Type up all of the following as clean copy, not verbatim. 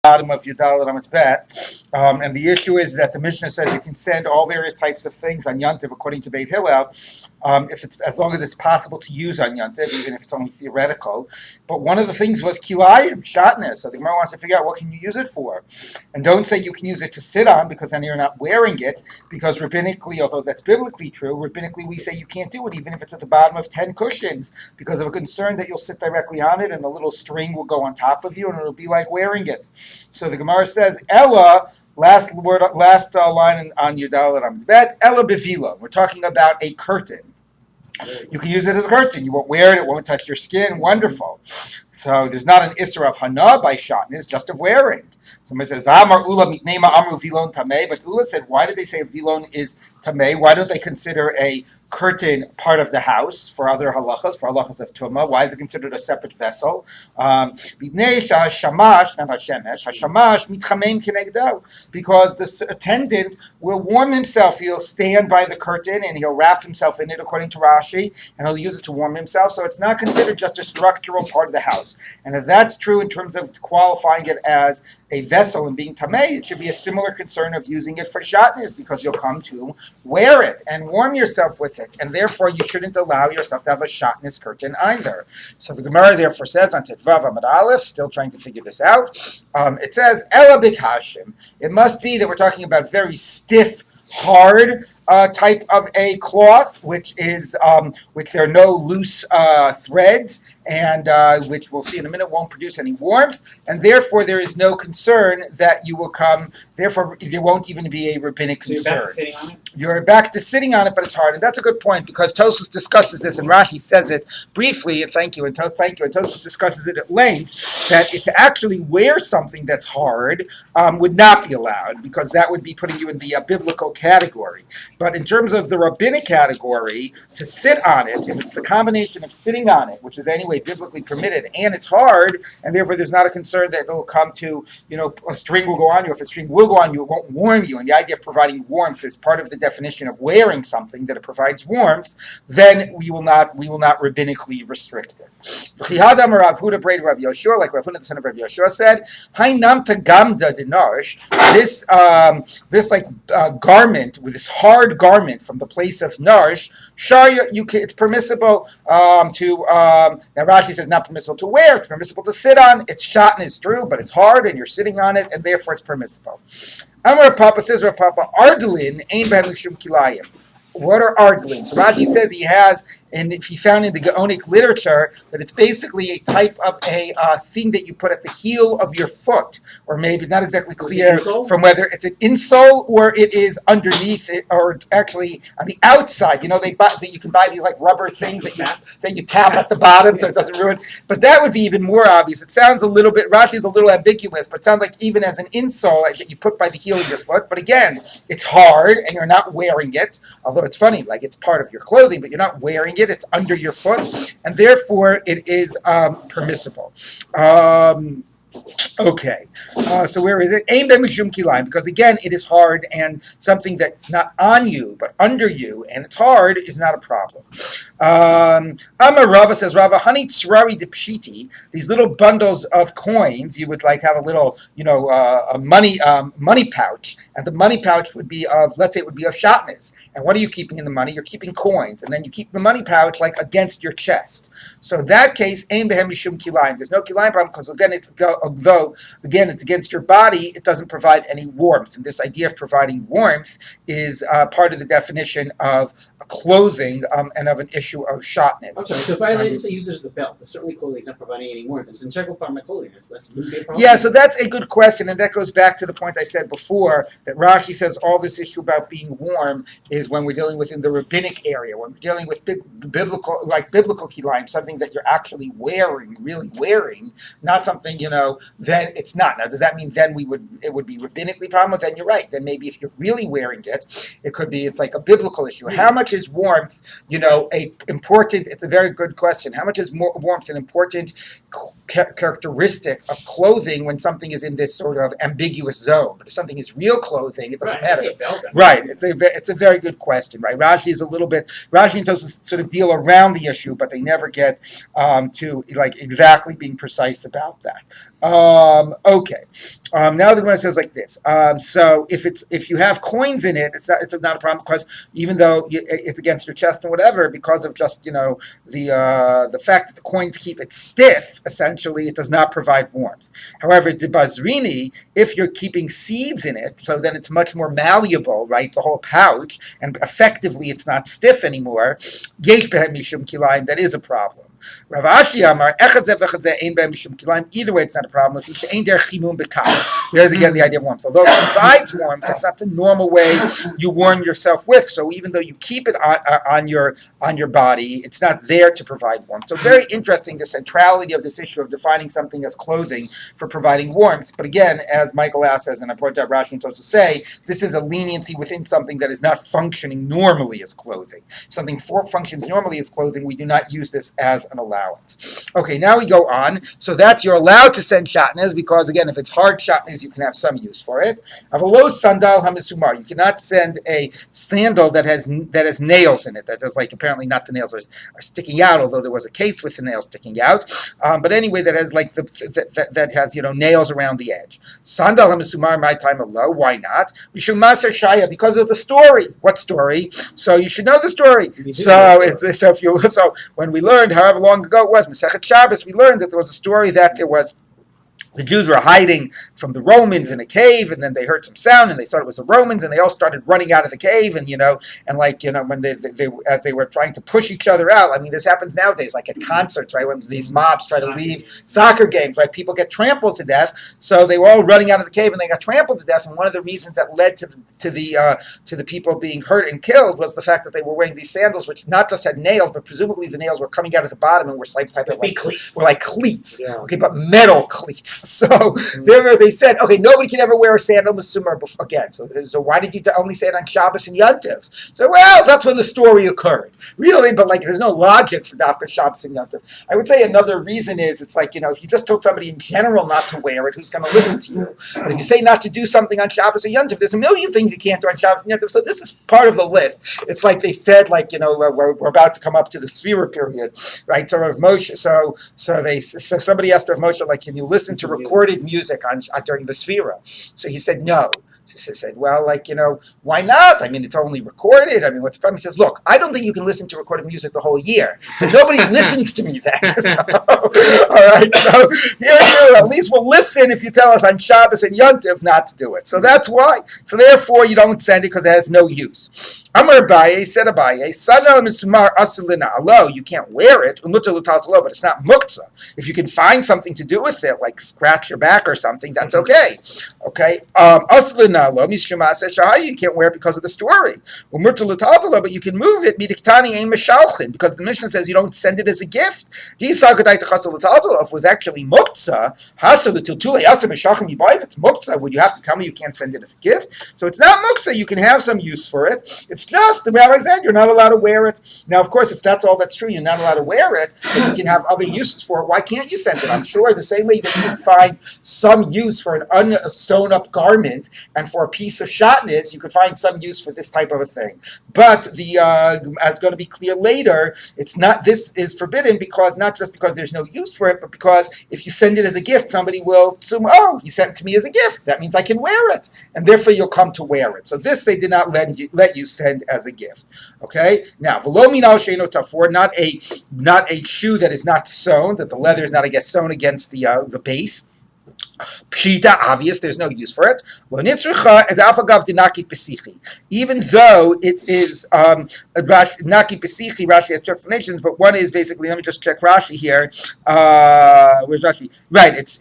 bottom of Yudal Ramat's bet. And the issue is that the Mishnah says you can send all various types of things on Yantiv according to Beit Hillel, if it's as long as it's possible to use on Yantiv, even if it's only theoretical. But one of the things was kilayim, shatnez. So the Gemara wants to figure out what can you use it for. And don't say you can use it to sit on because then you're not wearing it, because rabbinically, although that's biblically true, rabbinically we say you can't do it even if it's at the bottom of 10 cushions because of a concern that you'll sit directly on it and a little string will go on top of you and it'll be like wearing it. So the Gemara says, Ella, last line on Yudal Ramdbet, Ella bevila. We're talking about a curtain. You can use it as a curtain. You won't wear it. It won't touch your skin. Wonderful. So there's not an isra of hana by shatnez, just of wearing. Somebody says, "V'amar ula mitnema amru vilon tamei," but Ula said, "Why did they say vilon is tamei? Why don't they consider a curtain part of the house for other halachas, for halachas of tumah? Why is it considered a separate vessel?" Because the attendant will warm himself. He'll stand by the curtain and he'll wrap himself in it, according to Rashi, and he'll use it to warm himself. So it's not considered just a structural part of the house. And if that's true in terms of qualifying it as a vessel and being tamei, it should be a similar concern of using it for shatnez, because you'll come to wear it and warm yourself with it, and therefore you shouldn't allow yourself to have a shatnez curtain either. So the Gemara therefore says on Tetvav Amud Aleph, still trying to figure this out, it says Ela b'kashim. It must be that we're talking about very stiff, hard type of a cloth, which there are no loose threads, and which we'll see in a minute won't produce any warmth, and therefore there is no concern that you will come. Therefore, there won't even be a rabbinic concern. You're back to sitting on it, but it's hard, and that's a good point because Tosfos discusses this, and Rashi says it briefly. And thank you, and Tosfos discusses it at length that to actually wear something that's hard would not be allowed, because that would be putting you in the biblical category. But in terms of the rabbinic category, to sit on it, if it's the combination of sitting on it, which is anyway biblically permitted, and it's hard, and therefore there's not a concern that it'll come to, a string will go on you. If a string will go on you, it won't warm you. And the idea of providing warmth is part of the definition of wearing something, that it provides warmth, then we will not rabbinically restrict it. Like Rav Huna the son of Rav Yoshua said, this garment, with this hard garment from the place of Narsh, it's permissible now Rashi says not permissible to wear, it's permissible to sit on. It's shatnez, true, but it's hard and you're sitting on it, and therefore it's permissible. Amar Papa says, Rav Papa, Ardlin ain't bad mishum kilayim. What are ardlins? So Rashi says he has, and if he found in the Gaonic literature, that it's basically a type of a thing that you put at the heel of your foot, or maybe not exactly clear from whether it's an insole or it is underneath it, or actually on the outside. You can buy these like rubber things that you tap at the bottom so it doesn't ruin. But that would be even more obvious. It sounds a little bit, Rashi's a little ambiguous, but it sounds like even as an insole that you put by the heel of your foot. But again, it's hard and you're not wearing it, although it's funny, like it's part of your clothing, but you're not wearing it. It's under your foot, and therefore it is permissible. Okay, so where is it? Aim b'mishum kilayim, because again, it is hard, and something that's not on you but under you, and it's hard, is not a problem. Amar Rava says, Rava, honey tzrari de pshiti, these little bundles of coins, you would like have a little, a money pouch, and the money pouch would be of, let's say it would be of shatnez. And what are you keeping in the money? You're keeping coins, and then you keep the money pouch like against your chest. So in that case, aim behem mishum kilayim. There's no kilayim problem because although it's against your body, it doesn't provide any warmth. And this idea of providing warmth is part of the definition of clothing and of an issue of shatnez. I'm sorry. So if I say use it as a belt, but certainly clothing is not providing any warmth. It's an integral part of my clothing. That's a problem. Yeah, so that's a good question, and that goes back to the point I said before that Rashi says all this issue about being warm is when we're dealing within the rabbinic area, when we're dealing with biblical kilayim, something that you're actually wearing, really wearing, not something, then it's not. Now, does that mean then it would be rabbinically problem? Then you're right. Then maybe if you're really wearing it, it's like a biblical issue. How much is warmth, it's a very good question. How much is warmth an important characteristic of clothing when something is in this sort of ambiguous zone? But if something is real clothing, it doesn't matter. Right. It's a very good question, right? Rashi and Tosfos sort of deal around the issue, but they never get to like exactly being precise about that. Okay. Now the Gemara says like this. So if you have coins in it, it's not a problem because even though it's against your chest and whatever, because of just the fact that the coins keep it stiff, essentially it does not provide warmth. However, the bazrini, if you're keeping seeds in it, so then it's much more malleable, right? The whole pouch, and effectively it's not stiff anymore. Yesh behem mishum kilayim, that is a problem. Rav Ashi Amar, either way, it's not a problem. There's again the idea of warmth. Although it provides warmth, it's not the normal way you warm yourself with. So even though you keep it on your body, it's not there to provide warmth. So very interesting, the centrality of this issue of defining something as clothing for providing warmth. But again, as Michael Ass says, and I brought out Rashi and Tosfos to say, this is a leniency within something that is not functioning normally as clothing. If something functions normally as clothing, we do not use this as an allowance. Okay, now we go on. So that's you're allowed to send shatnez because again, if it's hard shatnez, you can have some use for it. Avalo sandal hamisumar. You cannot send a sandal that has nails in it. That is like apparently not the nails are sticking out, although there was a case with the nails sticking out. But anyway, that has like that has nails around the edge. Sandal hamisumar my time low. Why not? We should maser shaya because of the story. What story? So you should know the story. So when we learned, however long ago it was, Masechet Shabbos, we learned that there was a story that the Jews were hiding from the Romans in a cave, and then they heard some sound, and they thought it was the Romans, and they all started running out of the cave, and when they as they were trying to push each other out. I mean, this happens nowadays, like at concerts, right? When these mobs try to leave soccer games, right? People get trampled to death, so they were all running out of the cave, and they got trampled to death. And one of the reasons that led to the people being hurt and killed was the fact that they were wearing these sandals, which not just had nails, but presumably the nails were coming out of the bottom and were like cleats, yeah. Okay, but metal cleats. So they said, okay, nobody can ever wear a sandal Mesumar again. So why did you only say it on Shabbos and Yom Tov? So that's when the story occurred, really. But there's no logic for Dafka Shabbos and Yom Tov. I would say another reason is it's if you just told somebody in general not to wear it, who's going to listen to you? But if you say not to do something on Shabbos and Yom Tov, there's a million things you can't do on Shabbos and Yom Tov. So this is part of the list. It's like they said, we're about to come up to the Sfira period, right? So Rav Moshe, so somebody asked Rav Moshe, can you listen to recorded music during the Sfira? So he said no. He said, well, why not? I mean, it's only recorded. I mean, what's the problem? He says, look, I don't think you can listen to recorded music the whole year. Nobody listens to me then. So, all right, so here at least we'll listen if you tell us on Shabbos and Yom Tov not to do it. So that's why. So therefore, you don't send it because it has no use. Amar Abaye said Abaye, Sana Misumar Asalina Alo, you can't wear it, but it's not muktzah. If you can find something to do with it, like scratch your back or something, that's okay. Okay? Asalina Alo, Mishuma says you can't wear it because of the story. But you can move it, because the Mishnah says you don't send it as a gift. If it was actually muktzah, if it's muktzah, would you have to tell me you can't send it as a gift? So it's not muktzah, you can have some use for it. It's just, the rabbi said, you're not allowed to wear it. Now, of course, if that's all that's true, you're not allowed to wear it, but you can have other uses for it. Why can't you send it? I'm sure the same way that you can find some use for an unsewn up garment and for a piece of shatnez, you could find some use for this type of a thing. But as going to be clear later, it's not. This is forbidden because not just because there's no use for it, but because if you send it as a gift, somebody will assume, oh, he sent it to me as a gift. That means I can wear it, and therefore you'll come to wear it. So this they did not let you send as a gift. Okay. Now, v'lo minal she'eino tafor, not a shoe that is not sewn, that the leather is not sewn against the base. Pshita, obvious, there's no use for it. Even though it is Naki Pesichi, Rashi has two explanations, but one is basically, let me just check Rashi here. Where's Rashi? Right, it's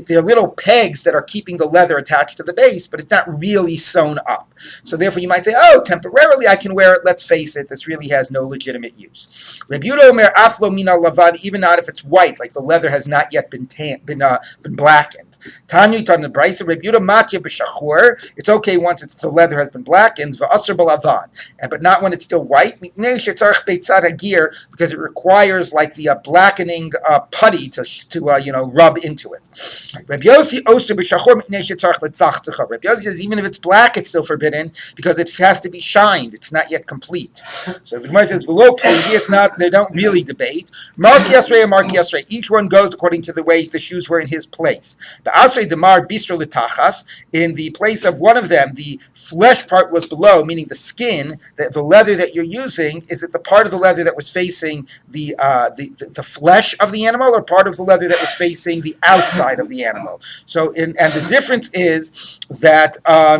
they're little pegs that are keeping the leather attached to the base, but it's not really sewn up. So therefore you might say, oh, temporarily I can wear it. Let's face it, this really has no legitimate use. Rabbi Yehuda Omer Aflo Mina Lavan, even not if it's white, like the leather has not yet been blackened. Tanu Tan the Bryce Rebuta Matya b'Shachur. It's okay once the leather has been blackened, v'Asr b'Lavan, but not when it's still white. Because it requires like the blackening putty to rub into it. Rabbi Yossi says even if it's black, it's still forbidden because it has to be shined. It's not yet complete. So if the Gemara says below pligi, it's not. They don't really debate. Mark Yasrei and Mark Yasrei. Each one goes according to the way the shoes were in his place. The Asrei Demar Bistro L'Tachas. In the place of one of them, the flesh part was below, meaning the skin. The leather that you're using, is it the part of the leather that was facing the flesh of the animal, or part of the leather that was facing the outside of the animal? So, and the difference is that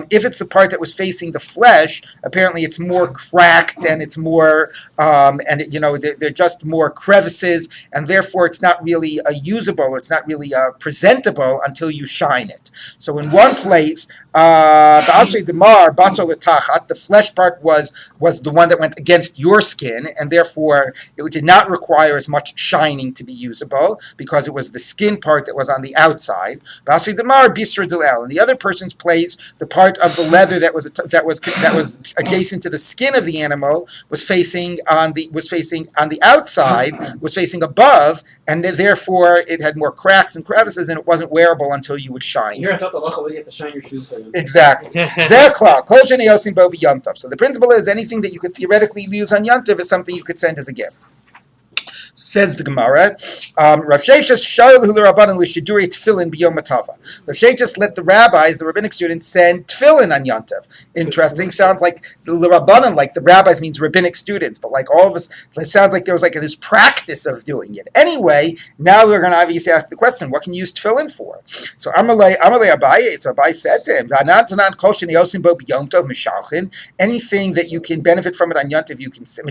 if it's the part that was facing the flesh, apparently it's more cracked and it's more, they're just more crevices, and therefore it's not really usable, or it's not really presentable until you shine it. So in one place, the flesh part was the one that went against your skin, and therefore it did not require as much shining to be usable because it was the skin part that was on the outside. In the other person's place, the part of the leather that was adjacent to the skin of the animal was facing on the outside, was facing above, and therefore it had more cracks and crevices, and it wasn't wearable until you would shine. Here I thought the local was you have to shine your shoes for them. Exactly. So the principle is anything that you could theoretically use on Yom Tov is something you could send as a gift. Says the Gemara, Rav Sheshes shaul l'Rabbanan l'shidurei tefillin b'yom hatava. Rav Sheshes let the rabbis, the rabbinic students, send tefillin on Yom Tov. Interesting. Sounds like the Rabbanan, like the rabbis means rabbinic students, but like all of us, it sounds like there was like this practice of doing it. Anyway, now we're going to obviously ask the question: what can you use tefillin for? So Amalei Abaye. So Abaye said to him, anything that you can benefit from it on Yom Tov, you can so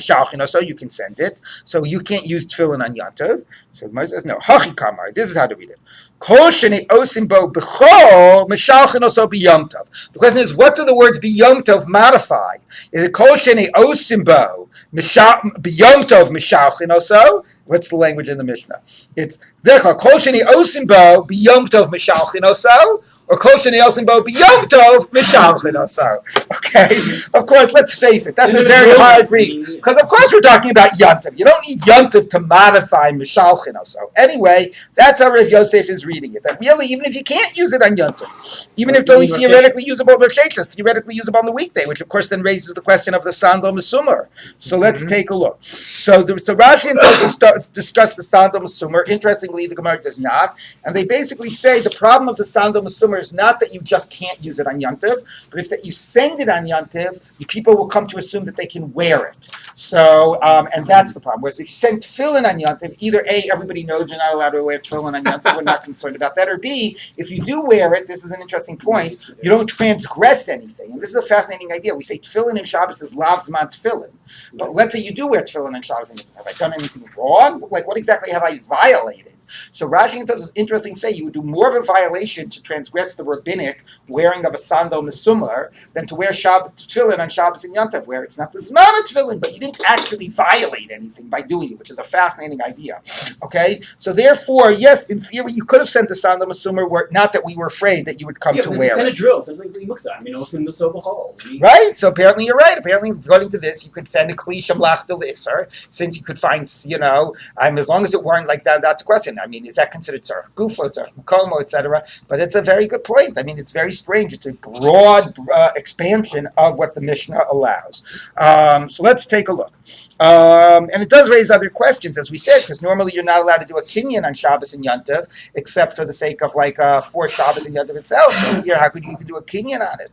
you can send it. So you can't use tefillin on Yom Tov. So the Gemara says, no. Hachi kamar. This is how to read it. Kol sheni osim bo b'chol mishalchin oso b'yom tov. The question is, what do the words b'yom tov modify? Is it kol sheni osim bo b'yom tov mishalchin oso? What's the language in the Mishnah? It's kol sheni osim bo b'yom tov mishalchin oso. Or kol sheni osim bo b'yom tov mishalchin oso. Okay, of course. Let's face it. That's a very hard read because, of course, we're talking about Yom Tov. You don't need Yom Tov to modify mishalchin oso. Anyway, that's how Rav Yosef is reading it. That really, even if you can't use it on Yom Tov, even if it's only theoretically usable on Rosh theoretically usable on the weekday, which of course then raises the question of the sandal mesumar. So let's take a look. So Rashi and Tosfos discuss the sandal mesumar. Interestingly, the Gemara does not, and they basically say the problem of the sandal mesumar is not that you just can't use it on Yom Tov, but if that you send it on Yom Tov, people will come to assume that they can wear it. So, and that's the problem. Whereas if you send tefillin on Yom Tov, either A, everybody knows you're not allowed to wear tefillin on Yom Tov, we're not concerned about that, or B, if you do wear it, this is an interesting point, you don't transgress anything. And this is a fascinating idea. We say tefillin in Shabbos is lav zman tefillin. But let's say you do wear tefillin in Shabbos, and have I done anything wrong? Like, what exactly have I violated? So Rashi and Tosfos is interesting to say you would do more of a violation to transgress the rabbinic wearing of a sandal mesumar than to wear tefillin on Shabbos and Yom Tov, where it's not the zman of tefillin, but you didn't actually violate anything by doing it, which is a fascinating idea. Okay, so therefore, yes, in theory, you could have sent the sandal mesumar, not that we were afraid that you would come to wear it. It's in a drill. It's something like muksa. I mean, also so behold. Right. So apparently, you're right. Apparently, according to this, you could send a kli shamlach del iser, since you could find, as long as it weren't like that. That's a question. I mean, is that considered tzarech gufo, tzarech makomo, etc.? But it's a very good point. I mean, it's very strange. It's a broad expansion of what the Mishnah allows. So let's take a look. And it does raise other questions, as we said, because normally you're not allowed to do a kinyan on Shabbos and Yom Tov, except for the sake of for Shabbos and Yom Tov itself. So here, how could you even do a kinyan on it?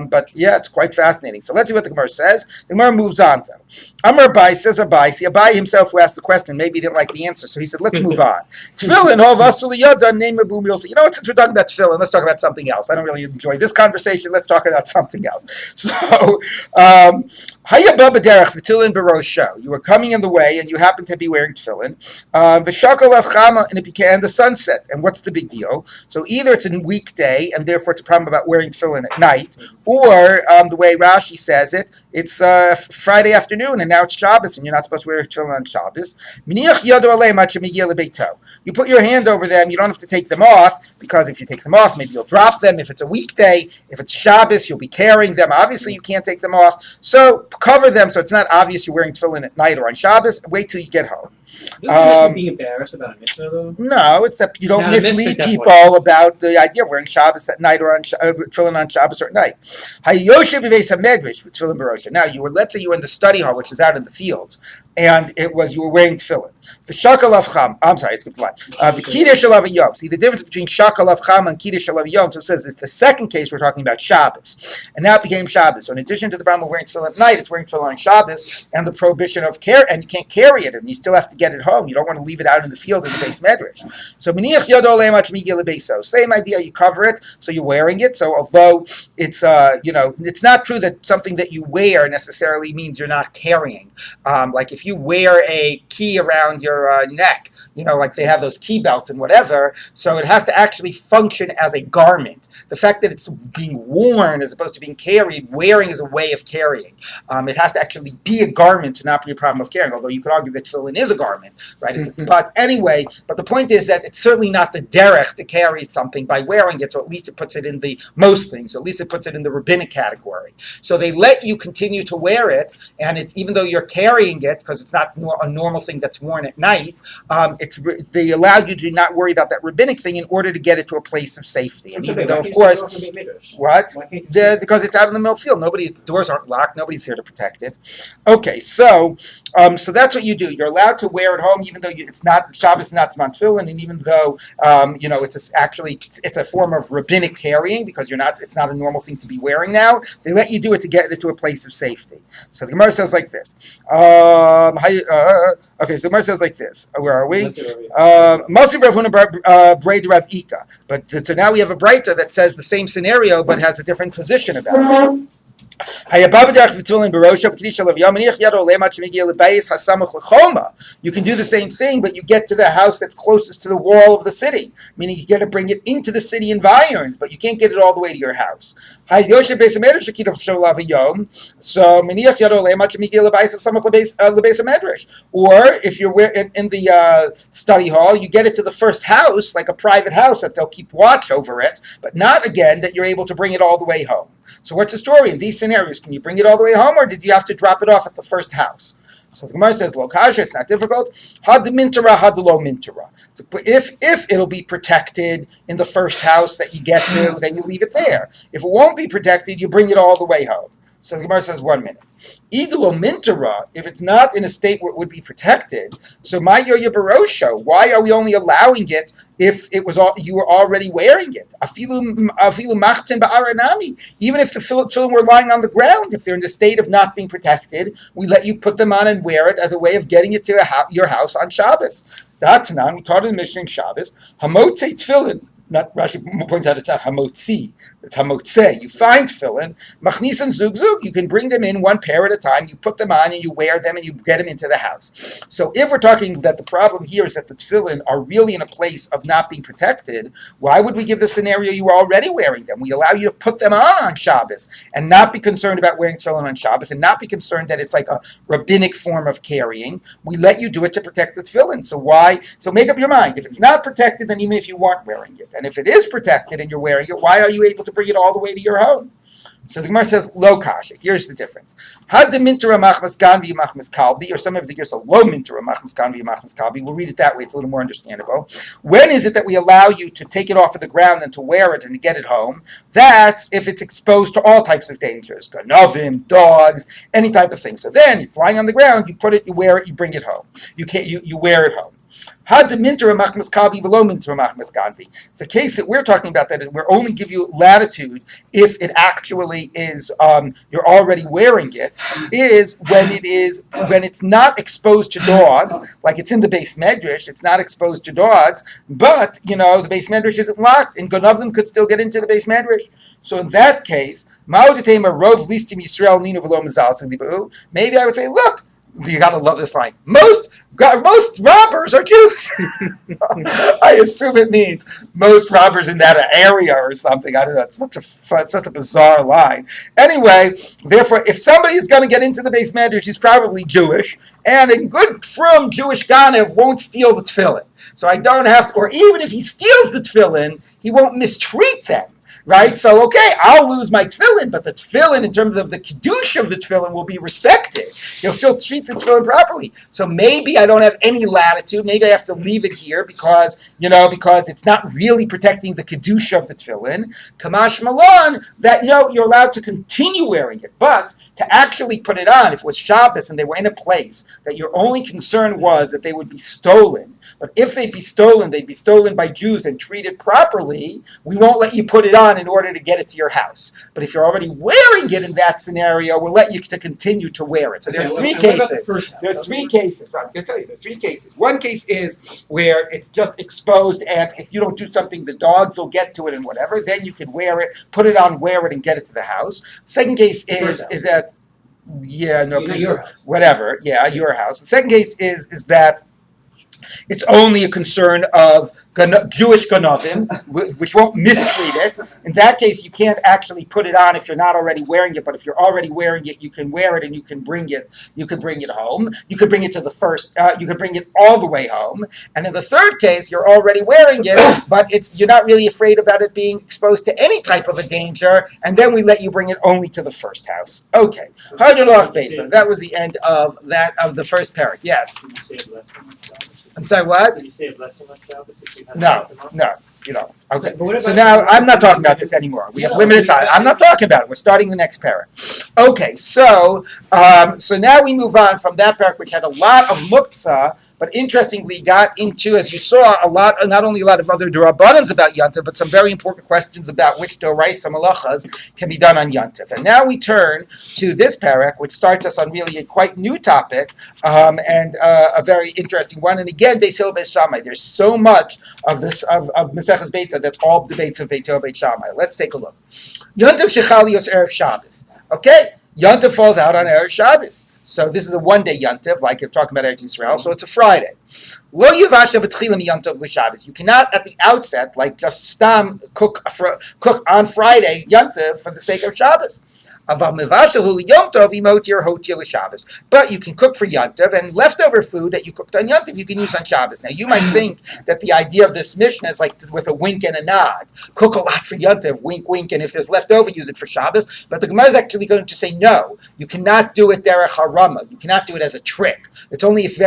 But yeah, it's quite fascinating. So let's see what the Gemara says. The Gemara moves on, though. Amar Abai says Abai. See, Abai himself who asked the question, maybe he didn't like the answer, so he said, let's move on. Tefillin, name of since we're talking about tefillin, let's talk about something else. I don't really enjoy this conversation. Let's talk about something else. So, Hayabah b'derech v'tefillin b'rosho. You were coming in the way, and you happen to be wearing tefillin. V'shakol avchama, and it became the sunset. And what's the big deal? So either it's a weekday, and therefore it's a problem about wearing tefillin at night, or the way Rashi says it, it's Friday afternoon, and now it's Shabbos, and you're not supposed to wear tefillin on Shabbos. so. You put your hand over them. You don't have to take them off, because if you take them off, maybe you'll drop them. If it's a weekday, if it's Shabbos, you'll be carrying them. Obviously, you can't take them off. So cover them so it's not obvious you're wearing tefillin at night or on Shabbos. Wait till you get home. Doesn't being embarrassed about a mitzvah, though? No, it's that you don't It's not a mislead mitzvah, people about the idea of wearing Shabbos at night or on tefillin on Shabbos or at night. Hayoshev b'beis hamedrash for tefillin barosha. Now, let's say you were in the study hall, which is out in the fields, and you were wearing tefillin. V'shakal cham. I'm sorry, it's a good line. V'kiddush alav yom. See the difference between shakal cham and kiddush alav yom. So it says it's the second case we're talking about Shabbos, and now it became Shabbos. So in addition to the problem of wearing tefillin at night, it's wearing tefillin on Shabbos, and the prohibition of care, and you can't carry it, and you still have to get it home. You don't want to leave it out in the field in the base medrash. So miniach yodo le'amach migil lebeso. Same idea. You cover it, so you're wearing it. So although it's it's not true that something that you wear necessarily means you're not carrying. Like if you wear a key around your neck, like they have those key belts and whatever, so it has to actually function as a garment. The fact that it's being worn as opposed to being carried, wearing is a way of carrying. It has to actually be a garment to not be a problem of carrying, although you could argue that tefillin is a garment, right? But anyway, the point is that it's certainly not the derech to carry something by wearing it, so at least it puts it in most things, so at least it puts it in the rabbinic category. So they let you continue to wear it, and it's even though you're carrying it, because it's not a normal thing that's worn at night, they allowed you to not worry about that rabbinic thing in order to get it to a place of safety. And even though, of course, what? Because it's out in the middle of the field. The doors aren't locked. Nobody's here to protect it. Okay, so that's what you do. You're allowed to wear it home, even though it's not Shabbos, is not Zman Tefillin, and even though it's a form of rabbinic carrying because it's not a normal thing to be wearing now. They let you do it to get it to a place of safety. So the Gemara says like this. Okay, so the Gemara says like this. Where are we? Masiv Rav Huna Braid Rav Ika. But so now we have a Beitzah that says the same scenario but has a different position about it. You can do the same thing, but you get to the house that's closest to the wall of the city, meaning you got to bring it into the city environs, but you can't get it all the way to your house. So or if you're in the study hall, you get it to the first house, like a private house that they'll keep watch over it, but not again that you're able to bring it all the way home. So what's the story in these scenarios? Can you bring it all the way home, or did you have to drop it off at the first house? So the Gemara says, "Lo kasha, it's not difficult. Had the mintara, had the lo mintara. If it'll be protected in the first house that you get to, then you leave it there. If it won't be protected, you bring it all the way home." So the Gemara says, 1 minute. Idolo mintara, if it's not in a state where it would be protected, so my yoya barosha, why are we only allowing it if you were already wearing it? Afilu machtin ba'aranami. Even if the tefillin were lying on the ground, if they're in the state of not being protected, we let you put them on and wear it as a way of getting it to your house on Shabbos. That's not. We taught in the Mishnah Shabbos. Hamotzei tefillin. Not Rashi points out it's not hamotzi, it's hamotzei. You find tefillin, machnisan zug zug. You can bring them in one pair at a time. You put them on and you wear them and you get them into the house. So if we're talking that the problem here is that the tefillin are really in a place of not being protected, why would we give the scenario you were already wearing them? We allow you to put them on Shabbos and not be concerned about wearing tefillin on Shabbos and not be concerned that it's like a rabbinic form of carrying. We let you do it to protect the tefillin. So why? So make up your mind. If it's not protected, then even if you weren't wearing it. And if it is protected and you're wearing it, why are you able to bring it all the way to your home? So the Gemara says, lo kasha. Here's the difference. Had the mintara machmas ganvi machmas kalbi, or some of the gears are low mintara machmas ganvi machmas kalbi. We'll read it that way. It's a little more understandable. When is it that we allow you to take it off of the ground and to wear it and to get it home? That's if it's exposed to all types of dangers, ganavim, dogs, any type of thing. So then, it's lying on the ground. You put it, you wear it, you bring it home. You wear it home. Had the mintara machmas kalbi below mintara machmas ganvi. It's a case that we're talking about that we're only give you latitude if it actually is you're already wearing it. Is when it's not exposed to dogs, like it's in the base medrash. It's not exposed to dogs, but the base medrash isn't locked, and none of them could still get into the base medrash. So in that case, maybe I would say, look. You gotta love this line. Most robbers are Jews. I assume it means most robbers in that area or something. I don't know. It's such a bizarre line. Anyway, therefore, if somebody is going to get into the base medrash, he's probably Jewish, and a good, frum Jewish ganev won't steal the tefillin. so I don't have to, or even if he steals the tefillin, he won't mistreat them. Right? So, okay, I'll lose my tefillin, but the tefillin, in terms of the kedusha of the tefillin, will be respected. He'll still treat the tefillin properly. So maybe I don't have any latitude. Maybe I have to leave it here because it's not really protecting the kedusha of the tefillin. Kamash Malon, that no, you're allowed to continue wearing it. But to actually put it on, if it was Shabbos and they were in a place that your only concern was that they would be stolen, but if they'd be stolen by Jews and treated properly, we won't let you put it on in order to get it to your house. But if you're already wearing it in that scenario, we'll let you to continue to wear it. So there are three cases. There's three cases. I'm going to tell you, there's three cases. One case is where it's just exposed, and if you don't do something, the dogs will get to it and whatever. Then you can wear it, put it on, wear it, and get it to the house. Second case is that, your house. Whatever, your house. The second case is that it's only a concern of Jewish ganavim, which won't mistreat it. In that case, you can't actually put it on if you're not already wearing it. But if you're already wearing it, you can wear it and you can bring it. You can bring it home. You could bring it to the first. You could bring it all the way home. And in the third case, you're already wearing it, but you're not really afraid about it being exposed to any type of a danger. And then we let you bring it only to the first house. Okay, Beitzah. That was the end of the first parak. Yes. I'm sorry, what? Did you say a blessing on Shabbos? No. Okay. So now I'm not talking about this anymore. We have limited time. I'm not talking about it. We're starting the next parak. Okay, so now we move on from that parak, which had a lot of muktzah, but interestingly got into, as you saw, not only a lot of other d'rabbanans about Yontif, but some very important questions about which d'oraisa malachas can be done on Yontif. And now we turn to this parak, which starts us on really a quite new topic, and a very interesting one. And again, Beis Hillel, Beis Shammai. There's so much of this of Maseches Beitzah that's all debates of Beis Hillel, Beis Shammai. Let's take a look. Yontif shechal yos erev Shabbos. Okay, Yontif falls out on erev Shabbos. So this is a one-day Yontif, like you're talking about Eretz Yisrael, so it's a Friday. Lo yivasha b'tchilim Yontif l'Shabbos. You cannot, at the outset, like just stam cook on Friday Yontif for the sake of Shabbos. But you can cook for Yontif, and leftover food that you cooked on Yontif you can use on Shabbos. Now you might think that the idea of this Mishnah is like with a wink and a nod. Cook a lot for Yontif, wink, wink, and if there's leftover, use it for Shabbos. But the Gemara is actually going to say no. You cannot do it derech harama. You cannot do it as a trick. It's only if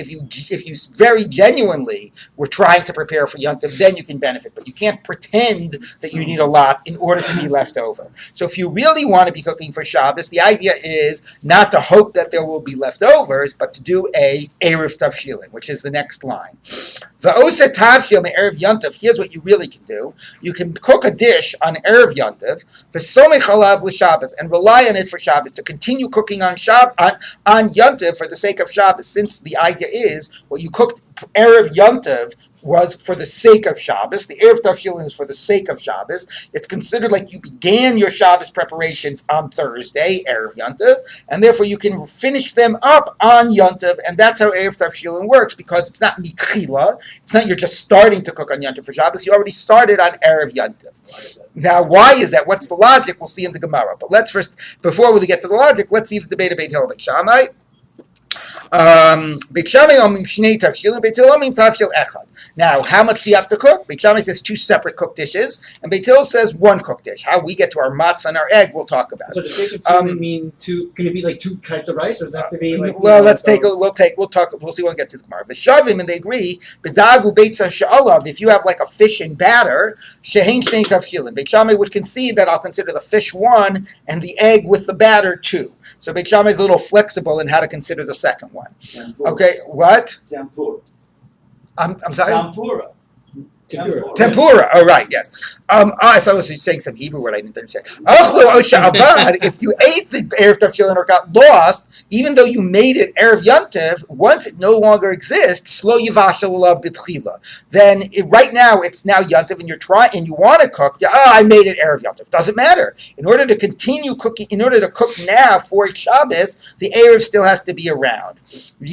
you very genuinely were trying to prepare for Yontif, then you can benefit. But you can't pretend that you need a lot in order to be left over. So if you really want to be cooking for Shabbos, the idea is not to hope that there will be leftovers, but to do a Erev Tavshilin, which is the next line. V'oseh Tavshil me'erev Yontif. Here's what you really can do. You can cook a dish on Erev Yontif, v'somech alav l'Shabbos, and rely on it for Shabbos, to continue cooking on Yontif for the sake of Shabbos, since the idea is what you cooked Erev Yontif was for the sake of Shabbos. The Erev Tavshilin is for the sake of Shabbos. It's considered like you began your Shabbos preparations on Thursday, Erev Yontif, and therefore you can finish them up on Yontif, and that's how Erev Tavshilin works, because it's not mitchila. It's not you're just starting to cook on Yontif for Shabbos. You already started on Erev Yontif. Now, why is that? What's the logic? We'll see in the Gemara. But let's first, before we get to the logic, let's see the debate of Beit Hillel, Beit Shammai. Beit Shammai omim shnei tavshil, and Beit Hillel omim tavshil echad. Now, how much do you have to cook? Beit Shammai says 2 separate cooked dishes, and Beit Hillel says 1 cooked dish. How we get to our matzah and our egg, we'll talk about. So does sake of mean two? Can it be like 2 types of rice, or does that have to be like? Well, we'll talk. We'll see when we get to the Gemara. The shavim, and they agree. B'dagu beitzah she'alav. If you have like a fish in batter, shehein shnei tavshilin. Beit Shammai would concede that I'll consider the fish 1 and the egg with the batter 2. So Beit Shammai is a little flexible in how to consider the second one. Tempura. Okay, what? Tempura. I'm sorry? Tempura. Tempura. Oh, right, yes. I thought I was saying some Hebrew word I didn't understand. If you ate the Erev Tavshilin or got lost, even though you made it Erev Yontif, once it no longer exists, Slo Yivashel Olav B'tchila. Then right now it's now Yontif, and you're trying and you want to cook. I made it Erev Yontif. Doesn't matter. In order to continue cooking, in order to cook now for Shabbos, the Erev still has to be around. But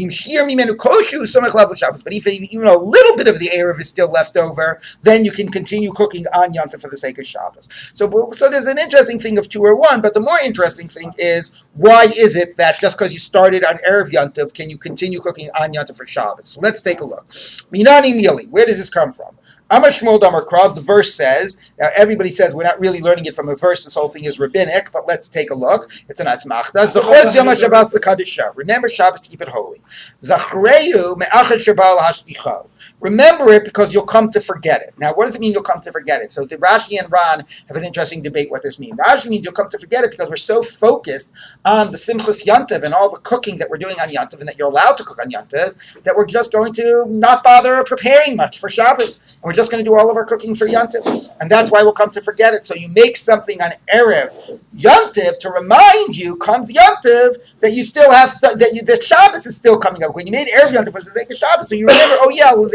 if even a little bit of the Erev is still left over, over, then you can continue cooking on Yom Tov for the sake of Shabbos. So there's an interesting thing of 2 or 1, but the more interesting thing is, why is it that just because you started on Erev Yom Tov, can you continue cooking on Yom Tov for Shabbos? So let's take a look. Minani Mili, where does this come from? Amar Shmuel Damar Krav, the verse says, now everybody says we're not really learning it from a verse, this whole thing is rabbinic, but let's take a look. It's an asmachta. Zachor Yom HaShabbos l'Kadisha. Remember Shabbos to keep it holy. Zachreu me'achad Shabbat l'hashlicho. Remember it because you'll come to forget it. Now, what does it mean you'll come to forget it? So the Rashi and Ran have an interesting debate what this means. Rashi means you'll come to forget it because we're so focused on the Simchas Yantiv and all the cooking that we're doing on Yantiv and that you're allowed to cook on Yantiv, that we're just going to not bother preparing much for Shabbos. And we're just going to do all of our cooking for Yantiv. And that's why we'll come to forget it. So you make something on Erev Yantiv to remind you, comes Yantiv, that you still have, that Shabbos is still coming up. When you made Erev Yantiv for the sake of Shabbos, so you remember, oh yeah, well,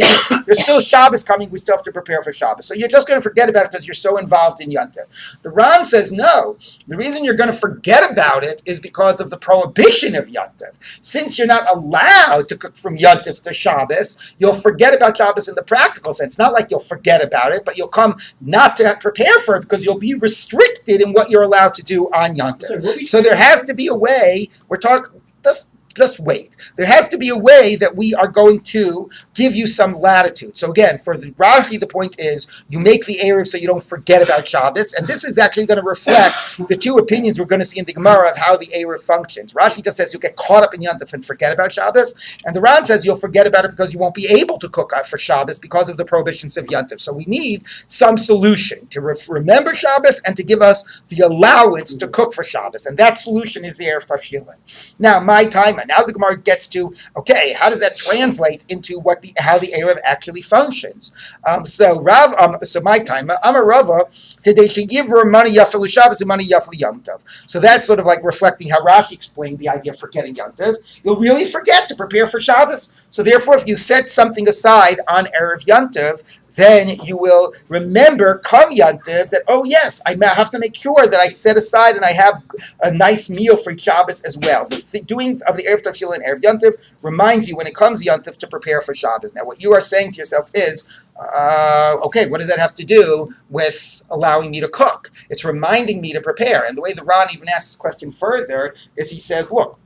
there's still Shabbos coming, we still have to prepare for Shabbos. So you're just going to forget about it because you're so involved in Yom Tov. The Ran says no. The reason you're going to forget about it is because of the prohibition of Yom Tov. Since you're not allowed to cook from Yom Tov to Shabbos, you'll forget about Shabbos in the practical sense. Not like you'll forget about it, but you'll come not to prepare for it because you'll be restricted in what you're allowed to do on Yom Tov. So there has to be a way, just wait. There has to be a way that we are going to give you some latitude. So again, for the Rashi, the point is you make the Erev so you don't forget about Shabbos, and this is actually going to reflect the 2 opinions we're going to see in the Gemara of how the Erev functions. Rashi just says you'll get caught up in Yom Tov and forget about Shabbos, and the Ran says you'll forget about it because you won't be able to cook for Shabbos because of the prohibitions of Yom Tov. So we need some solution to remember Shabbos and to give us the allowance to cook for Shabbos, and that solution is the Erev Tavshilin. Now, my time. Now the Gemara gets to, okay, how does that translate into how the Erev actually functions? So my time, Amar Rava, so that's sort of like reflecting how Rashi explained the idea of forgetting Yom Tov. You'll really forget to prepare for Shabbos. So therefore, if you set something aside on Erev Yom Tov, then you will remember, come Yom Tov, that, oh yes, I have to make sure that I set aside and I have a nice meal for Shabbos as well. The doing of the Erev Tavshilin and Erev Yom Tov reminds you when it comes Yom Tov to prepare for Shabbos. Now what you are saying to yourself is, okay, what does that have to do with allowing me to cook? It's reminding me to prepare. And the way the Ran even asks this question further is he says, look,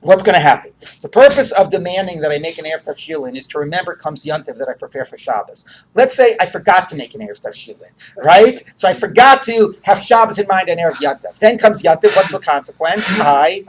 what's going to happen? The purpose of demanding that I make an Erev Tavshilin is to remember comes Yom Tov that I prepare for Shabbos. Let's say I forgot to make an Erev Tavshilin, right? So I forgot to have Shabbos in mind on Erev Yom Tov. Then comes Yom Tov. What's the consequence? I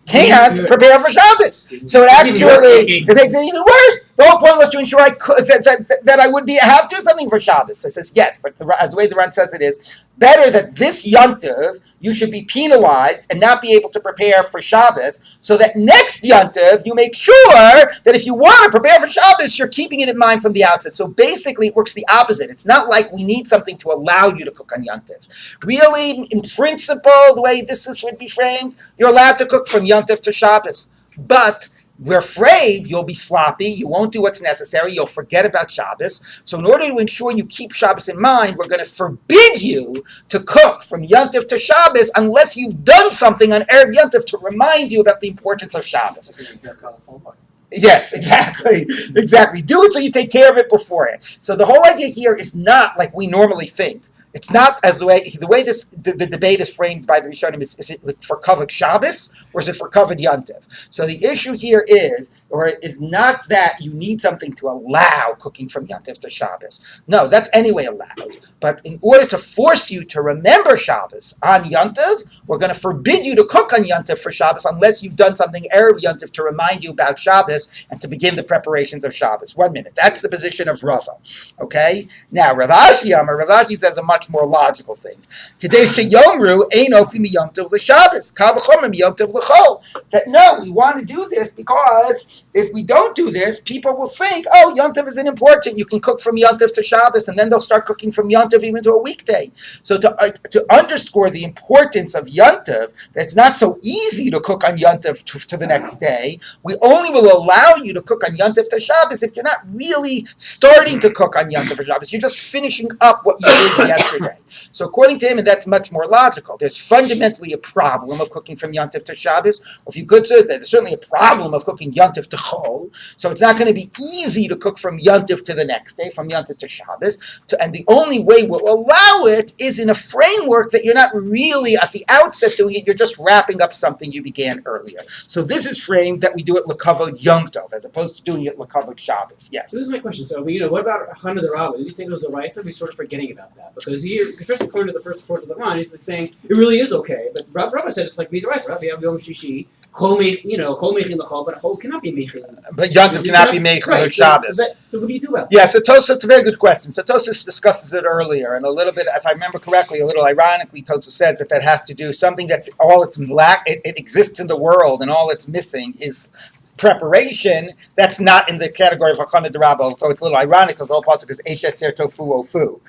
can't prepare for Shabbos. So it actually it makes it even worse. The whole point was to ensure I could, that I would have to do something for Shabbos. So it says yes, but as the way the Ran says it is better that this Yom Tov you should be penalized and not be able to prepare for Shabbos, so that next Yom Tov you make sure that if you want to prepare for Shabbos, you're keeping it in mind from the outset. So basically, it works the opposite. It's not like we need something to allow you to cook on Yom Tov. Really, in principle, the way this should be framed, you're allowed to cook from Yom Tov to Shabbos, but we're afraid you'll be sloppy, you won't do what's necessary, you'll forget about Shabbos. So in order to ensure you keep Shabbos in mind, we're going to forbid you to cook from Yom Tov to Shabbos unless you've done something on Erev Yom Tov to remind you about the importance of Shabbos. Yes, exactly. Do it so you take care of it beforehand. So the whole idea here is not like we normally think. It's not as the way the debate is framed by the Rishonim is it for Kavod Shabbos or is it for Kavod Yom Tov? So the issue here is not that you need something to allow cooking from Yom Tov to Shabbos. No, that's anyway allowed. But in order to force you to remember Shabbos on Yom Tov, we're going to forbid you to cook on Yom Tov for Shabbos unless you've done something Erev Yom Tov to remind you about Shabbos and to begin the preparations of Shabbos. 1 minute. That's the position of Rava. Okay? Now, Rav Ashi says a much more logical thing. That no, we want to do this because if we don't do this, people will think, oh, Yom Tov isn't important. You can cook from Yom Tov to Shabbos, and then they'll start cooking from Yom Tov even to a weekday. So to underscore the importance of Yom Tov, that it's not so easy to cook on Yom Tov to the next day, we only will allow you to cook on Yom Tov to Shabbos if you're not really starting to cook on Yom Tov for Shabbos. You're just finishing up what you did yesterday. So according to him, and that's much more logical, there's fundamentally a problem of cooking from Yom Tov to Shabbos. Or if you could say that there's certainly a problem of cooking Yom Tov to Chol. So it's not going to be easy to cook from Yontif to the next day, from Yontif to Shabbos. And the only way we'll allow it is in a framework that you're not really at the outset doing it. You're just wrapping up something you began earlier. So this is framed that we do it L'Kavod Yom Tov as opposed to doing it L'Kavod Shabbos. Yes. So this is my question. So, what about Hana the Rabbi? These things are right. So we're sort of forgetting about that because here, especially according to the first report of the Ron, he's saying it really is okay. But Rabbi said it's like be the right. Rabbi have Yom Shishi. Chol meching the chol, but a chol cannot be meching. But Yontif cannot be meching on Shabbos. So what do you do about that? Yeah, so Tosfos, it's a very good question. So Tosfos discusses it earlier, and a little bit, if I remember correctly, a little ironically, Tosfos says that has to do something that's all it's it exists in the world, and all it's missing is preparation. That's not in the category of Hakana D'Rabba, so it's a little ironic because the whole pasuk is Eish Etzer Tofu Ofu.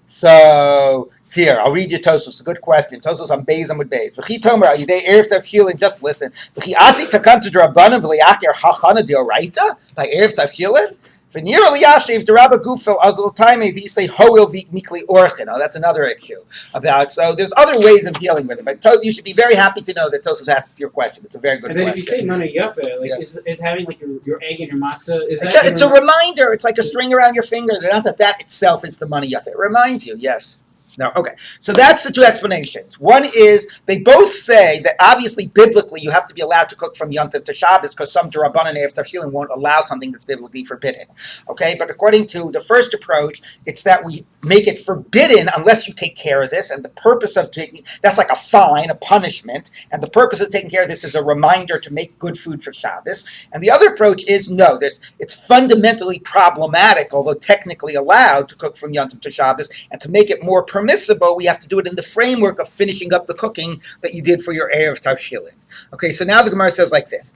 So here, I'll read you Tosfos. It's a good question. Tosfos on Beis Amud Beis. V'chi Tomer al Yidei Erev Tav Chilin. Just listen. V'chi Asi Takan to D'Rabbanan v'Liaker Hachana D'Oraita by Erev Tav Chilin. V'nir Eliyashiv D'Rabba Gufel Azul Taimei V'Yisei Hoil Mikli Orchin. Oh, that's another issue about. So there's other ways of dealing with it. But you should be very happy to know that Tosfos asks your question. It's a very good question. And then if you say Mana Yafa, like yes. is having like your egg and your matzah, is that? It's a reminder. It's like a string around your finger. Not that itself is the Mana Yafa. It reminds you. Yes. No, okay. So that's the two explanations. One is they both say that obviously biblically you have to be allowed to cook from Yontif to Shabbos because some D'Rabbanan Erev Tav Chilin won't allow something that's biblically forbidden. Okay, but according to the first approach, it's that we make it forbidden unless you take care of this, and the purpose of taking that's like a fine, a punishment, and the purpose of taking care of this is a reminder to make good food for Shabbos. And the other approach is no, it's fundamentally problematic, although technically allowed to cook from Yontif to Shabbos, and to make it more permissible, we have to do it in the framework of finishing up the cooking that you did for your Erev Tav Chilin. Okay, so now the Gemara says like this.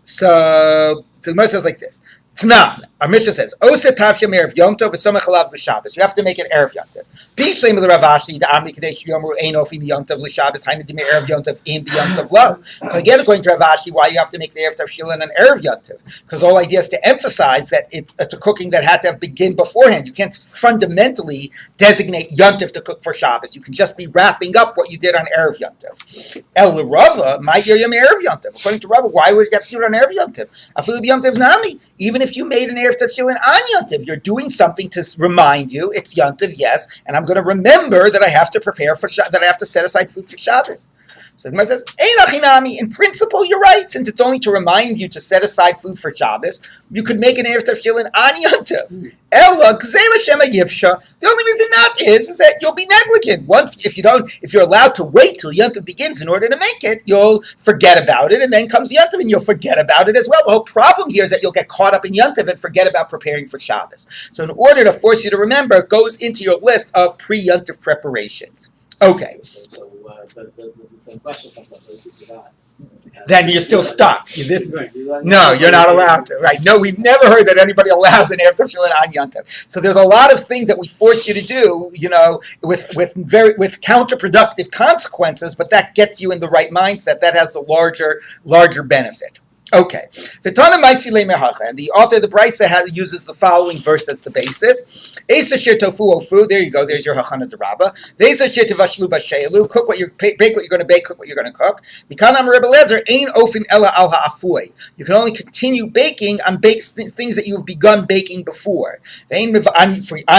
So the Gemara says like this. Tnan, our Mishnah says, Osa Tavshem Erev Yom Tov v'Somech Alav b'Shabbos. You have to make it Erev Yom Tov. B'Shem the Rav Ashi, the Amri Kadesh Yomru Ein Ofim Yom Tov l'Shabbos, Hainu Dimei Erev Yom Tov Im B'Yom Tov Lo. So again, according to Rav Ashi, why you have to make the Erev Tav Chilin an Erev Yom Tov? Because the whole idea is to emphasize that it's a cooking that had to begin beforehand. You can't fundamentally designate Yom Tov to cook for Shabbos. You can just be wrapping up what you did on Erev Yom Tov. El Rava, my Yom Erev Yom Tov. According to Rava, why would you have to do it on Erev Yom Tov? Afilu B'Yom Tov Nami. Even if you made an Erev Tav Chilin on Yontif, you're doing something to remind you it's Yontif, yes, and I'm going to remember that I have to prepare for that I have to set aside food for Shabbos. So the Gemara says, Ein achinami. In principle, you're right. Since it's only to remind you to set aside food for Shabbos, you could make an Erev Tav Chilin on Yontif. Ella Gzeva Shema Yivsha. The only reason not is that you'll be negligent. If you're allowed to wait till Yontif begins in order to make it, you'll forget about it, and then comes Yontif, and you'll forget about it as well. The whole problem here is that you'll get caught up in Yontif and forget about preparing for Shabbos. So in order to force you to remember, it goes into your list of pre-Yontif preparations. Okay. So the same question comes up. Then you're still stuck. No, you're not allowed to. Right? No, we've never heard that anybody allows an Erev Tav Chilin on Yontif. So there's a lot of things that we force you to do, with counterproductive consequences, but that gets you in the right mindset. That has the larger benefit. Okay. And the author of the Beitzah uses the following verse as the basis. Esa shir tofu ofu. There you go. There's your Hachana D'Rabba. Vesa shir tevashlu b'she'elu. Bake what you're going to bake. Cook what you're going to cook. Mikanam Rebbe Lezer ein ofin ela al ha'afui. You can only continue baking on things that you have begun baking before. Vein on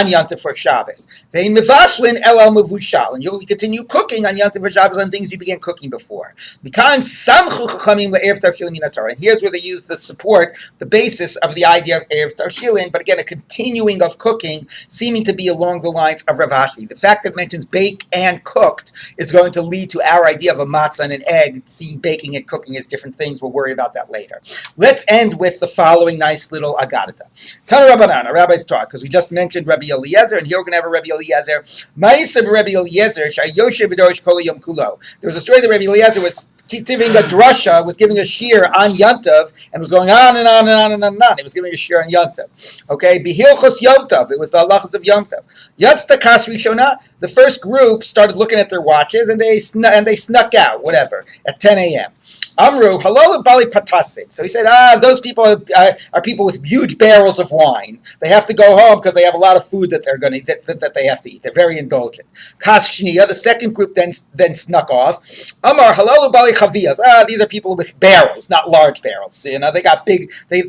Yontif for Shabbos. Vein mevashlin ela al mevushal. And you only continue cooking on Yontif for Shabbos on things you began cooking before. Mikan samchu chachamim le'erev tav chilin min haTorah. Here's where they use the support, the basis of the idea of Erev Tav Chilin, but again, a continuing of cooking, seeming to be along the lines of Rav Ashi. The fact that it mentions bake and cooked is going to lead to our idea of a matzah and an egg. Seeing baking and cooking as different things. We'll worry about that later. Let's end with the following nice little Agadata. Tana Rabbanan, a rabbi's talk, because we just mentioned Rabbi Eliezer, and here we're going to have a Rabbi Eliezer. Ma'aseh Rabbi Eliezer, shayoshev v'dorish kol yom kulo. There was a story that Rabbi Eliezer was giving a drasha, was giving a shir on Yontif, and was going on and on and on and on and on. He was giving a shir on Yontif. Okay, Bihilchos Yontif. It was the halachas of Yontif. Yatzta Kas Rishona. The first group started looking at their watches, and they snuck out, whatever, at 10 a.m. Amru Halalu Bali Patasin. So he said, those people are people with huge barrels of wine. They have to go home because they have a lot of food that they're going to that they have to eat. They're very indulgent. Kashniya, the second group then snuck off. Amar Halalu Bali Chaviyas. These are people with barrels, not large barrels. You know, they got big. They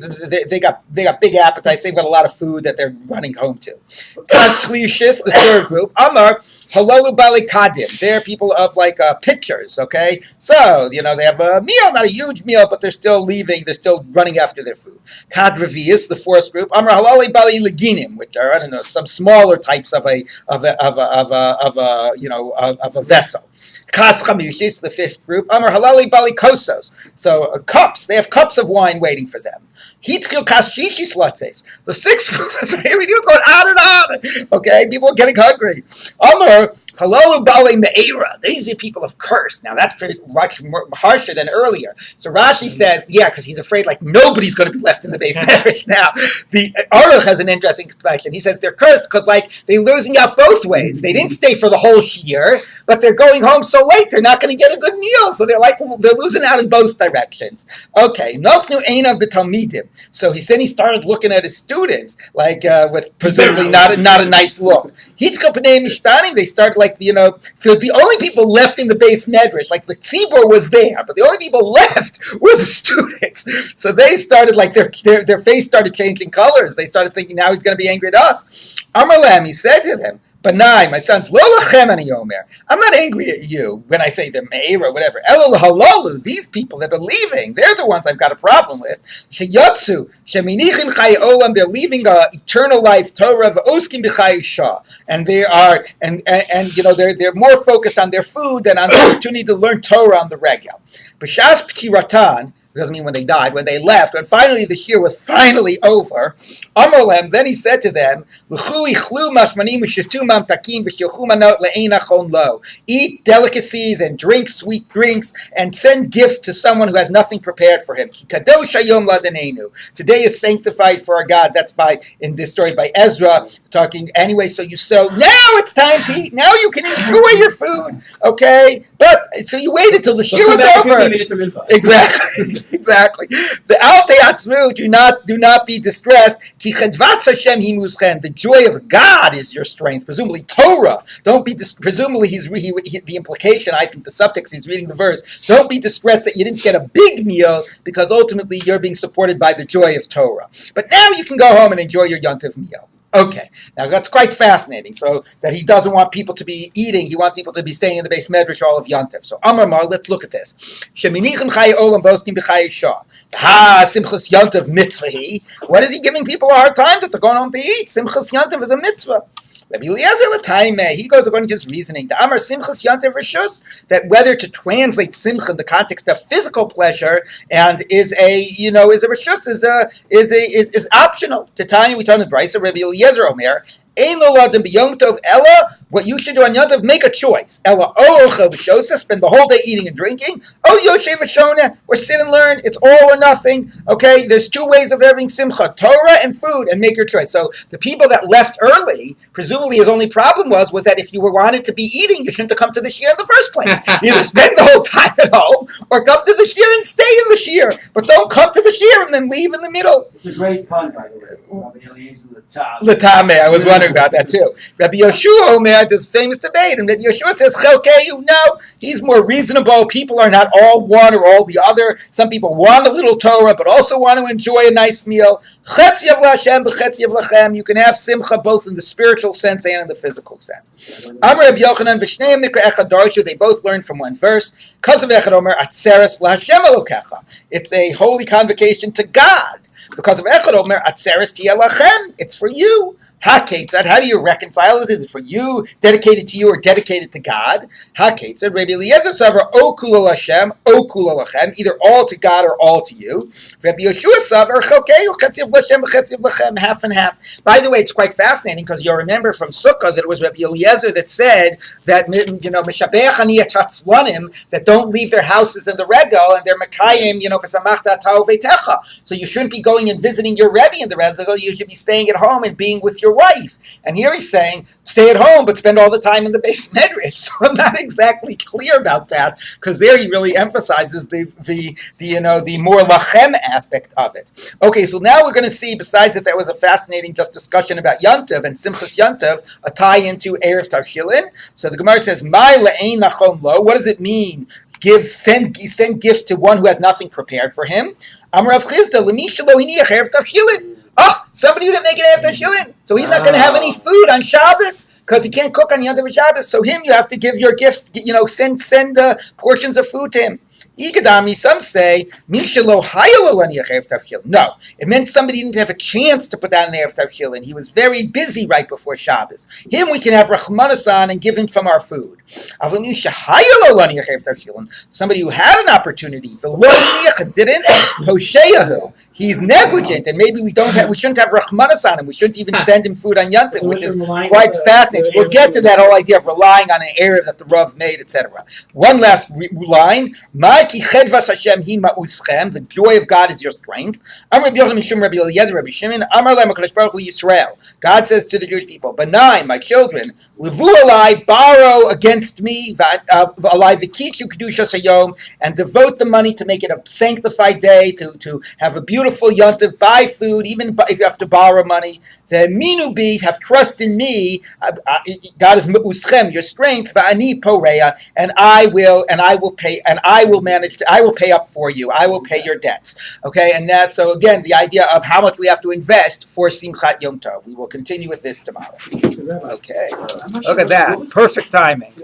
got big appetites. They've got a lot of food that they're running home to. Kashlishis, the third group. Amar Halalu Bali Kadim. They're people of like pitchers, okay? So, you know, they have a meal, not a huge meal, but they're still leaving, they're still running after their food. Kadravias, the fourth group. Amar Halali Bali Leginim, which are, I don't know, some smaller types of a vessel. Kas Chamishis, the fifth group. Amar Halali Bali Kosos. So cups, they have cups of wine waiting for them. Hitkil Kas Shishis Latzes. The sixth group, so here we go, going on and on. Okay, people are getting hungry. Amar Halalu Bali Me'era. These are people of curse. Now that's pretty much more harsher than earlier. So Rashi says, yeah, because he's afraid like nobody's going to be left in the base marriage now. The Aruch has an interesting explanation. He says they're cursed because like they're losing out both ways. They didn't stay for the whole year, but they're going home so late they're not going to get a good meal. So they're losing out in both directions. Okay, Nochnu Einav B'Talmidim. So he started looking at his students like with presumably not a nice look. They started like, you know, so the only people left in the base medrash, like the tzibur was there, but the only people left were the students. So they started like their face started changing colors. They started thinking now he's going to be angry at us. Amalem, he said to them, Banai, my sons, lo lachem ani omer. I'm not angry at you when I say the meir or whatever. Elul halalu, these people that are leaving, they're the ones I've got a problem with. Sheyotzu, sheminichim chay olam, they're leaving eternal life Torah v'oskim b'chay shah, and they are and you know they're more focused on their food than on the opportunity to learn Torah on the regular. B'shas p'tiratan. Doesn't mean when they died, when they left, when finally the year was finally over. Amolem, then he said to them, eat delicacies and drink sweet drinks and send gifts to someone who has nothing prepared for him. Today is sanctified for our God. That's in this story by Ezra talking anyway. So now it's time to eat. Now you can enjoy your food. Okay? But so you waited till the year was over. Exactly. Exactly. The Alte Atzmu, do not be distressed. Ki chedvat Hashem himuschen. The joy of God is your strength. Presumably Torah. Don't be presumably the implication. I think the subtext. He's reading the verse. Don't be distressed that you didn't get a big meal because ultimately you're being supported by the joy of Torah. But now you can go home and enjoy your Yontiv meal. Okay, now that's quite fascinating. So that he doesn't want people to be eating; he wants people to be staying in the base medrash all of Yontif. So Amar Mar, let's look at this. Sheminichem chay olam boskim b'chay shah. Simchas Yontif mitzvahi. What is he giving people a hard time that they're going home to eat? Simchas Yontif is a mitzvah. Rabbi Eliezer l'taimeh, he goes according to his reasoning. The Amar Simchas Yontif Rishus, that whether to translate Simcha in the context of physical pleasure and is a Rishus is optional. To Tanya, we tell in the Beitzah, Rabbi Eliezer Omer, Ein lo ladem b'yom tov ella. What you should do on Yom Tov, make a choice. Ella ochel b'shosa, spend the whole day eating and drinking. Oh yoshev v'shona, or sit and learn. It's all or nothing. Okay, there's two ways of having simcha: Torah and food, and make your choice. So the people that left early, presumably his only problem was that if you wanted to be eating, you shouldn't have come to the shir in the first place. Either spend the whole time at home, or come to the shir and stay in the shir. But don't come to the shir and then leave in the middle. It's a great pun, by the way. Rabbi Eliezer Latame, I was wondering about that too. Rabbi Yoshua Omer had this famous debate, and Rabbi Yoshua says, Chelkeyu, no, he's more reasonable. People are not all one or all the other. Some people want a little Torah, but also want to enjoy a nice meal. Chetzi of Lashem, b'chetzi of Lachem. You can have simcha both in the spiritual sense and in the physical sense. Amar Rabbi Yochanan, v'shneim nikra echad darshu. They both learned from one verse. Kazav echad Omer, atzeres laHashem elokecha. It's a holy convocation to God. Because of Echad Omer, Atzeres Tia Lachem, it's for you. HaKetzad, how do you reconcile it? Is it for you, dedicated to you, or dedicated to God? HaKetzad, Rabbi Eliezer Savar, O Kula Hashem, O Kula Lachem, either all to God or all to you. Rabbi Yeshua Savar, Chelkei, Chetzi of Lashem, Chetzi of Lachem, half and half. By the way, it's quite fascinating because you'll remember from Sukkah that it was Rabbi Eliezer that said that, Meshabeach ani atatzlanim, that don't leave their houses in the regal and they're Mekayim, V'samachta atau veitecha. So you shouldn't be going and visiting your Rebbe in the regal, you should be staying at home and being with your your wife. And here he's saying, stay at home, but spend all the time in the base medrash. So I'm not exactly clear about that, because there he really emphasizes the more lachem aspect of it. Okay, so now we're going to see, besides that was a fascinating just discussion about Yantav and Simchas Yantav, a tie into Erev Tarchilin. So the Gemara says, "My le'ein nachom lo." What does it mean? Send gifts to one who has nothing prepared for him. Amar Rav Chisda, l'misha lo hiniach Erev Tarchilin. Oh, somebody who didn't make an Erev Tarchilin, so he's not going to have any food on Shabbos because he can't cook on Yantav Shabbos. So him, you have to give your gifts. Send portions of food to him. Igadami, some say, Mishalo Hayalani Erev Tavchilin. No, it meant somebody didn't have a chance to put down an Erev Tavchilin. He was very busy right before Shabbos. Him we can have Rachmanasan and give him from our food. Somebody who had an opportunity, didn't, Hosheahu. He's negligent, and maybe we shouldn't have Rachmanas on him. We shouldn't even send him food on Yantav, which is quite fascinating. We'll get to that whole idea of relying on an Erev that the Rav made, etc. One last line: the joy of God is your strength. God says to the Jewish people, "Benai, my children, levu alai, borrow against me, alai v'kitchu kedushas hayom, and devote the money to make it a sanctified day, to have a beautiful Yontav, buy food, even if you have to borrow money. The minubi, have trust in me. God is me'uschem, your strength. Va'ani poreya, and I will pay up for you. I will pay your debts." Okay, and that's so again the idea of how much we have to invest for Simchat Yom Tov. We will continue with this tomorrow. Okay, look at that, perfect timing.